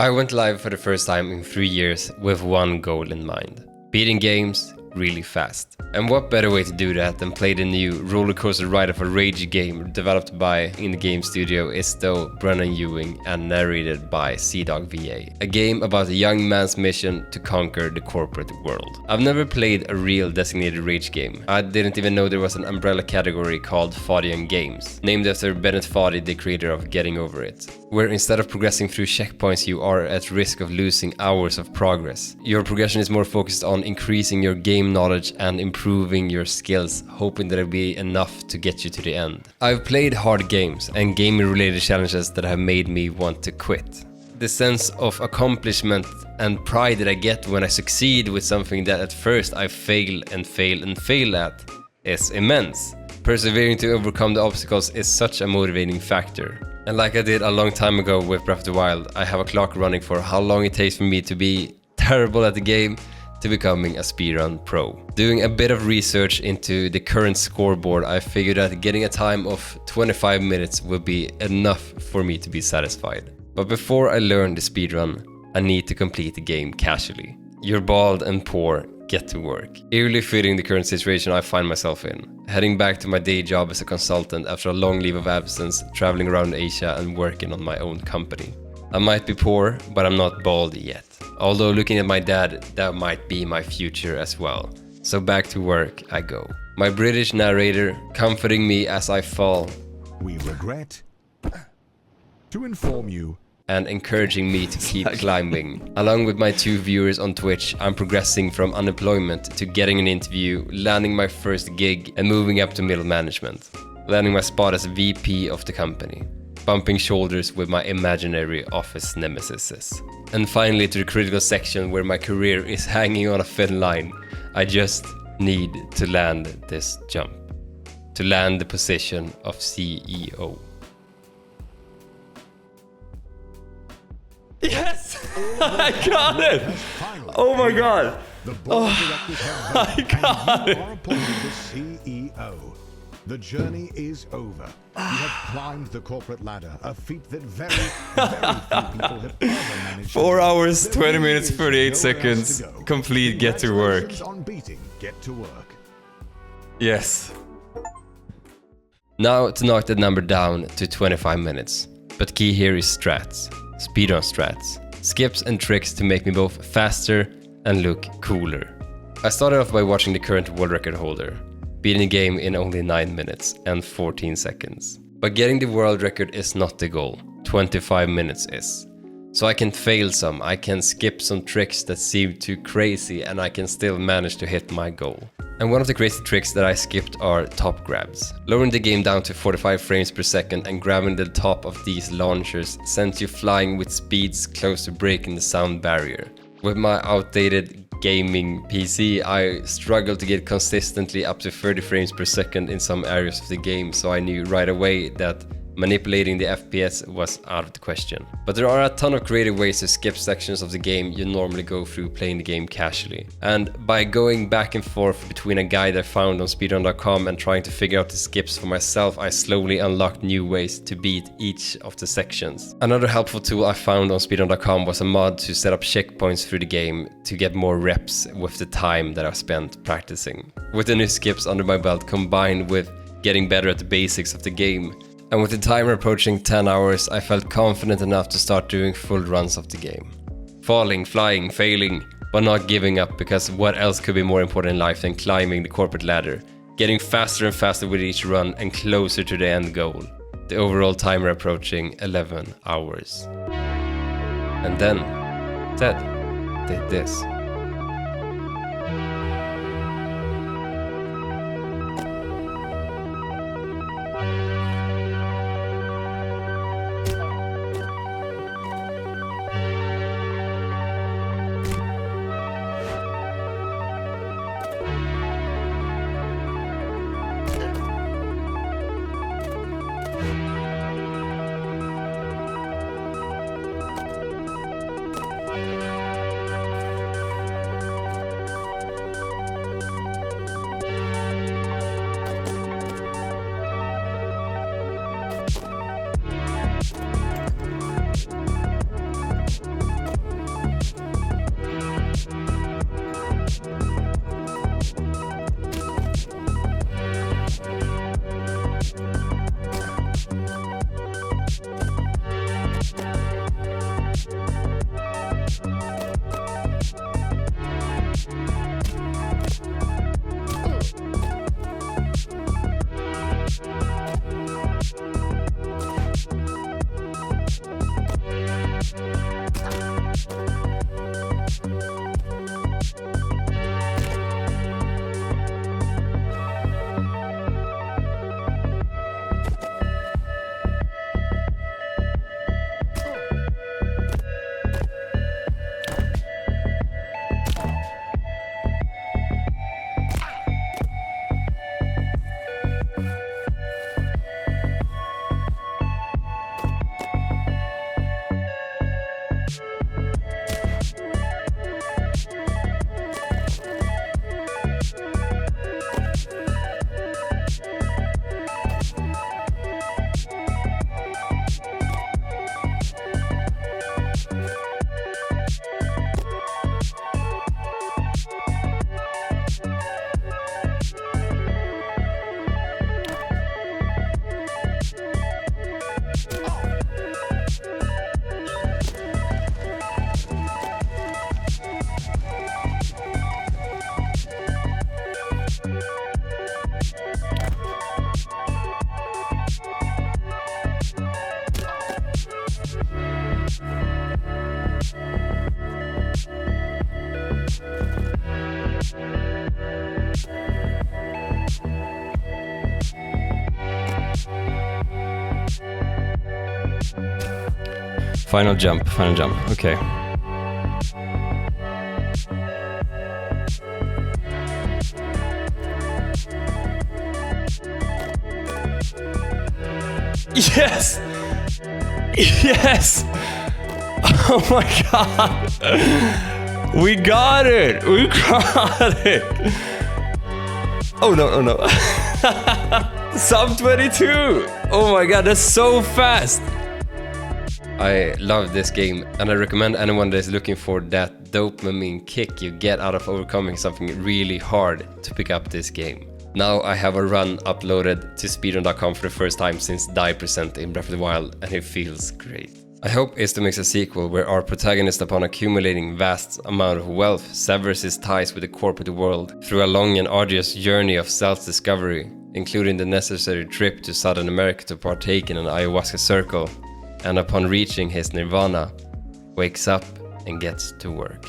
I went live for the first time in 3 years with one goal in mind: beating games really fast. And what better way to do that than play the new rollercoaster ride of a rage game developed by in the game studio Isto, Brennan Ewing, and narrated by CDogVA. A game about a young man's mission to conquer the corporate world. I've never played a real designated rage game. I didn't even know there was an umbrella category called Fodian Games, named after Bennett Foddy, the creator of Getting Over It, where instead of progressing through checkpoints you are at risk of losing hours of progress. Your progression is more focused on increasing your game knowledge and improving your skills, hoping that it'll be enough to get you to the end. I've played hard games and gaming related challenges that have made me want to quit. The sense of accomplishment and pride that I get when I succeed with something that at first I fail at is immense. Persevering to overcome the obstacles is such a motivating factor. And like I did a long time ago with Breath of the Wild, I have a clock running for how long it takes for me to be terrible at the game to becoming a speedrun pro. Doing a bit of research into the current scoreboard, I figured that getting a time of 25 minutes would be enough for me to be satisfied. But before I learn the speedrun, I need to complete the game casually. You're bald and poor, get to work. Eerily fitting the current situation I find myself in. Heading back to my day job as a consultant after a long leave of absence, traveling around Asia and working on my own company. I might be poor, but I'm not bald yet. Although looking at my dad, that might be my future as well. So back to work I go. My British narrator comforting me as I fall. We regret to inform you. And encouraging me to keep climbing. Along with my 2 viewers on Twitch, I'm progressing from unemployment to getting an interview, landing my first gig, and moving up to middle management. Landing my spot as VP of the company. Bumping shoulders with my imaginary office nemesis. And finally to the critical section where my career is hanging on a thin line. I just need to land this jump. To land the position of CEO. Yes! I got it! Oh my god! The board of directors have voted, got and it. you are appointed the CEO. The journey is over. You have climbed the corporate ladder, a feat that very few people have ever managed. 4 hours, There 20 really minutes, is 38 nowhere else seconds. to go. Complete get to work. Congratulations on beating Get to Work. Yes. Now to knock that number down to 25 minutes. But key here is strats. Speedrun strats. Skips and tricks to make me both faster and look cooler. I started off by watching the current world record holder, beating the game in only 9 minutes and 14 seconds. But getting the world record is not the goal, 25 minutes is. So I can fail some, I can skip some tricks that seem too crazy, and I can still manage to hit my goal. And one of the crazy tricks that I skipped are top grabs. Lowering the game down to 45 frames per second and grabbing the top of these launchers sends you flying with speeds close to breaking the sound barrier. With my outdated gaming PC, I struggled to get consistently up to 30 frames per second in some areas of the game, so I knew right away that manipulating the FPS was out of the question. But there are a ton of creative ways to skip sections of the game you normally go through playing the game casually. And by going back and forth between a guide I found on speedrun.com and trying to figure out the skips for myself, I slowly unlocked new ways to beat each of the sections. Another helpful tool I found on speedrun.com was a mod to set up checkpoints through the game to get more reps with the time that I spent practicing. With the new skips under my belt combined with getting better at the basics of the game, and with the timer approaching 10 hours, I felt confident enough to start doing full runs of the game. Falling, flying, failing, but not giving up, because what else could be more important in life than climbing the corporate ladder, getting faster and faster with each run and closer to the end goal. The overall timer approaching 11 hours. And then, Ted did this. Final jump, okay. Yes! Yes! Oh my god! We got it! We got it! Oh no, oh no. Sub 22! Oh my god, that's so fast! I love this game, and I recommend anyone that is looking for that dopamine kick you get out of overcoming something really hard to pick up this game. Now I have a run uploaded to speedrun.com for the first time since Die Percent in Breath of the Wild, and it feels great. I hope Isto makes a sequel where our protagonist, upon accumulating vast amount of wealth, severs his ties with the corporate world through a long and arduous journey of self-discovery, including the necessary trip to Southern America to partake in an ayahuasca circle, and upon reaching his nirvana, wakes up and gets to work.